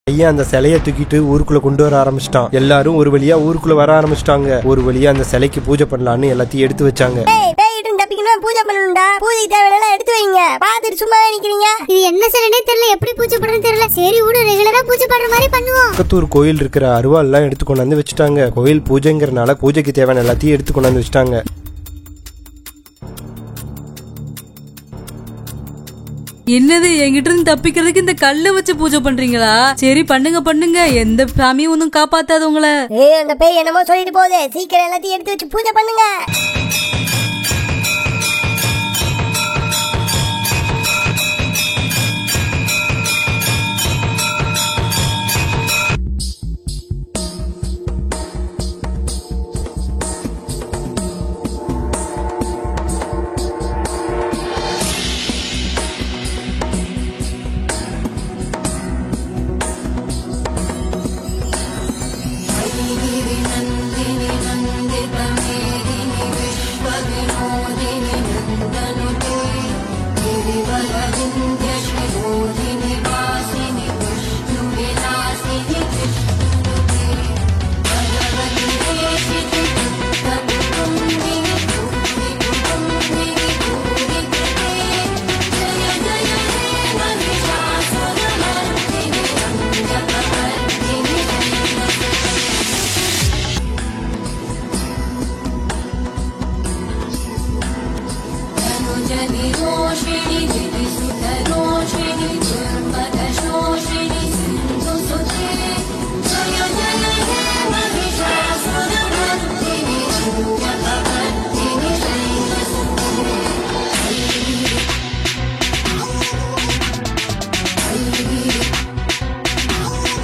பையன் அந்த சிலையை தூக்கிட்டு ஊருக்குள்ள கொண்டு வர ஆரம்பிச்சிட்டான். எல்லாரும் ஒரு வழியா ஊருக்குள்ள வர ஆரம்பிச்சிட்டாங்க. ஒரு வழியா அந்த சிலைக்கு பூஜை பண்ணலான்னு எல்லாத்தையும் எடுத்து வச்சாங்க. பூஜை பண்ணணும்டா, பூஜைக்கு தேவையான எடுத்து வைங்க. பாத்துட்டு சும்மா நிக்கிறீங்க. இது என்ன சிலைனே தெரியல, எப்படி பூஜை பண்றதுன்னு தெரியல. சரி விடு, ரெகுலரா பூஜை பண்ற மாதிரி பண்ணுவோம். பக்கத்தூர் கோயில் இருக்கிற அருவா எல்லாம் எடுத்து கொண்டாந்து வச்சுட்டாங்க. கோயில் பூஜைங்கிறனால பூஜைக்கு தேவையான எல்லாத்தையும் எடுத்து கொண்டாந்து வச்சுட்டாங்க. என்னது என்கிட்ட இருந்து தப்பிக்கிறதுக்கு இந்த கல்ல வச்சு பூஜை பண்றீங்களா? சரி பண்ணுங்க பண்ணுங்க, எந்த சாமியும் ஒன்னும் காப்பாத்தாது உங்களை. அந்த பேய் என்னமோ சொல்லிட்டு போகுது, சீக்கிரம் எல்லாத்தையும் எடுத்து வச்சு பூஜை பண்ணுங்க.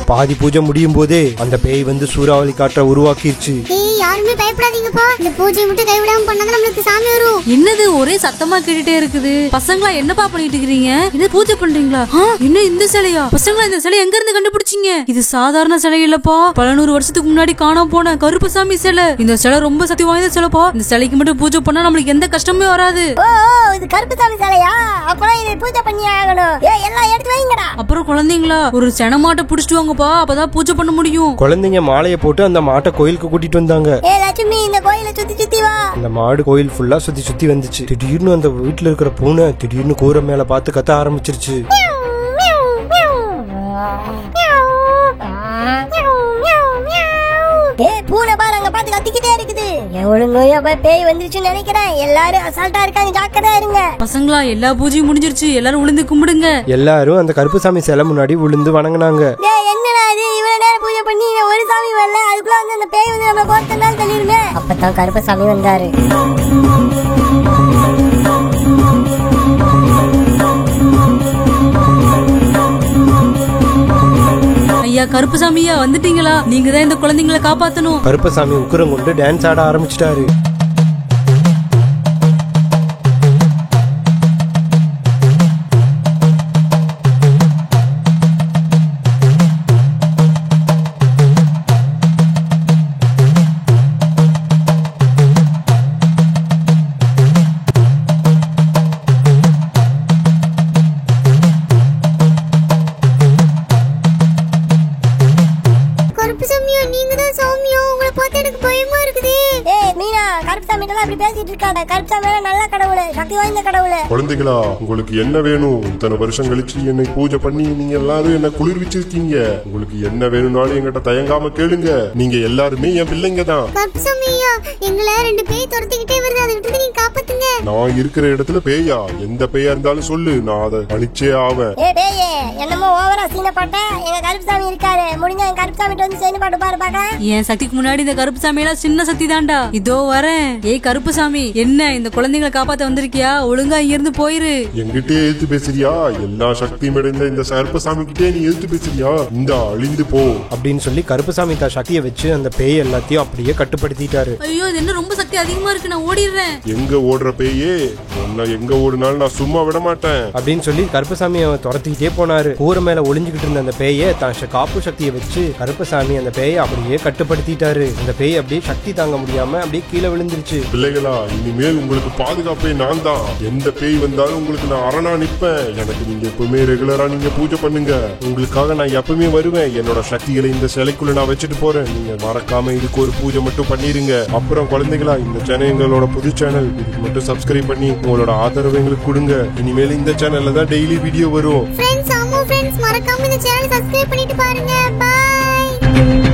பாதி பூஜை முடியும் போதே அந்த பேய் வந்து சூறாவளி காற்ற உருவாக்கிருச்சு. யாருமே பயப்படாதீங்கப்பா, இந்த பூஜையை மட்டும் கைவிடாம பண்ணாதான் நம்மளுக்கு சாமி வரும். என்னது ஒரே சத்தமா கேட்டுட்டே இருக்குது? பசங்களா என்னப்பா பண்ணிட்டு இருக்கீங்க? இது பூஜை பண்றீங்களா? என்ன இந்த சிலையா? பசங்களா இந்த சிலை எங்க இருந்து கண்டுபிடிச்சீங்க? இது சாதாரண சிலை இல்லப்பா, பல 100 வருஷத்துக்கு முன்னாடி காணாம போன கருப்பசாமி சிலை. இந்த சிலை ரொம்ப சக்தி வாய்ந்த சிலைப்பா. இந்த சிலைக்கு மட்டும் பூஜை பண்ணா நம்மளுக்கு எந்த கஷ்டமே வராது. இது கருப்பசாமி சிலையா? அப்பதான் இதை பூஜை பண்ணி ஆகணும். எல்லாம் எடுத்து வைங்கடா. அப்புறம் குழந்தைங்களா ஒரு சென மாட்டை புடிச்சிட்டு வாங்கப்பா, அப்பதான் பூஜை பண்ண முடியும். குழந்தைங்க மாலையை போட்டு அந்த மாட்டை கோயிலுக்கு கூட்டிட்டு வந்தாங்க. லட்சுமி, இந்த கோயிலை சுத்தி சுத்தி வா. அந்த மாடு கோயில் ஃபுல்லா சுத்தி சுத்தி வந்துச்சு. திடீர்னு அந்த வீட்டுல இருக்கிற பூனை திடீர்னு கூரை மேல பார்த்து கத்த ஆரம்பிச்சிருச்சு. பூனை பாரு அங்க பாத்து கத்திக்கிட்டே இருக்குது. எவ்வளவு பேய் வந்துருச்சுன்னு நினைக்கிறேன். எல்லாரும் அசால்ட்டா இருக்காங்க, ஜாக்கிரதையா இருங்க. பசங்களா எல்லா பூஜையும் முடிஞ்சிருச்சு, எல்லாரும் விழுந்து கும்பிடுங்க. எல்லாரும் அந்த கருப்புசாமி சிலை முன்னாடி விழுந்து வணங்கினாங்க. என்னடா இது, இவ்வளவு நேரம் பூஜை பண்ணி ஒரு சாமி வரல, அதுக்குள்ள வந்து அந்த பேய் வந்து நம்ம கோர்த்தனால தள்ளிருமே. அப்பதான் கருப்பசாமி வந்தாரு. ஐயா கருப்பசாமியா வந்துட்டீங்களா? நீங்க தான் இந்த குழந்தைங்களை காப்பாத்தணும். கருப்பசாமி உக்கிரம் கொண்டு டான்ஸ் ஆட ஆரம்பிச்சிட்டாரு. குழந்தைகளா, உங்களுக்கு என்ன வேணும்? இத்தனை வருஷம் கழிச்சு என்னை பூஜை பண்ணி நீங்க எல்லாரும் என்ன குளிர்விச்சிருக்கீங்க. உங்களுக்கு என்ன வேணும்னாலும் என்கிட்ட தயங்காம கேளுங்க. நீங்க எல்லாருமே என் பிள்ளைங்க தான். நான் இருக்கிற இடத்துல பேயா, எந்த பேயா இருந்தாலும் சொல்லு, நான் அதை அழிச்சே ஆவேன். என் சக்திக்கு முன்னாடி இந்த கருப்புசாமி எல்லாம் சின்ன சக்தி தான்டா. இதோ வரேன். ஏய் கருப்புசாமி, என்ன இந்த குழந்தைங்களை காப்பாத்த வந்திருக்கியா? ஒழுங்கா இங்க இருந்து போயிரு. என்கிட்டே எழுத்து பேசுறியா? எல்லா சக்தியும் அடைந்த இந்த கருப்பசாமி கிட்டே நீ எழுத்து பேசுறியா? இந்த அழிந்து போ அப்படின்னு சொல்லி கருப்பசாமி தான் சக்தியை வச்சு அந்த பேய் எல்லாத்தையும் அப்படியே கட்டுப்படுத்திட்டாரு. ஐயோ, இது என்ன ரொம்ப சக்தி அதிகமா இருக்கு, நான் ஓடிடுறேன். எங்க ஓடுற பேயே? உன்னை எங்க ஓடுனாலும் நான் சும்மா விட மாட்டேன் அப்படின்னு சொல்லி கருப்பசாமி அவன் துரத்திக்கிட்டே போனாரு. கூரை மேல ஒளிஞ்சுக்கிட்டு இருந்த அந்த பேயை தான் காப்பு சக்தியை வச்சு கருப்பசாமி அந்த பேயை அப்படியே கட்டுப்படுத்திட்டாரு. அந்த பேய் அப்படியே சக்தி தாங்க முடியாம அப்படியே கீழே விழுந்துருச்சு. பிள்ளைகளா, இனிமேல் உங்களுக்கு பாதுகாப்பே நான் தான். எந்த பேய் வந்தாலும் உங்களுக்கு நான் அரணா நிற்பேன். எனக்கு நீங்க எப்பவுமே ரெகுலரா நீங்க பூஜை பண்ணுங்க. உங்களுக்காக நான் எப்பவுமே வருவேன். என்னோட சக்திகளை இந்த சிலைக்குள்ள நான் வச்சுட்டு போறேன். நீங்க மறக்காம இதுக்கு ஒரு பூஜை மட்டும் பண்ணிருங்க. அப்புறம் குழந்தைகளா, இந்த சேனல் எங்களோட புது சேனல். இதுக்கு மட்டும் சப்ஸ்கிரைப் பண்ணி உங்களோட ஆதரவு எங்களுக்கு கொடுங்க. இனிமேல் இந்த சேனல்ல தான் டெய்லி வீடியோ வரும். ஃப்ரெண்ட்ஸ், மறக்காம இந்த சேனலை சப்ஸ்கிரைப் பண்ணிட்டு பாருங்க. பை.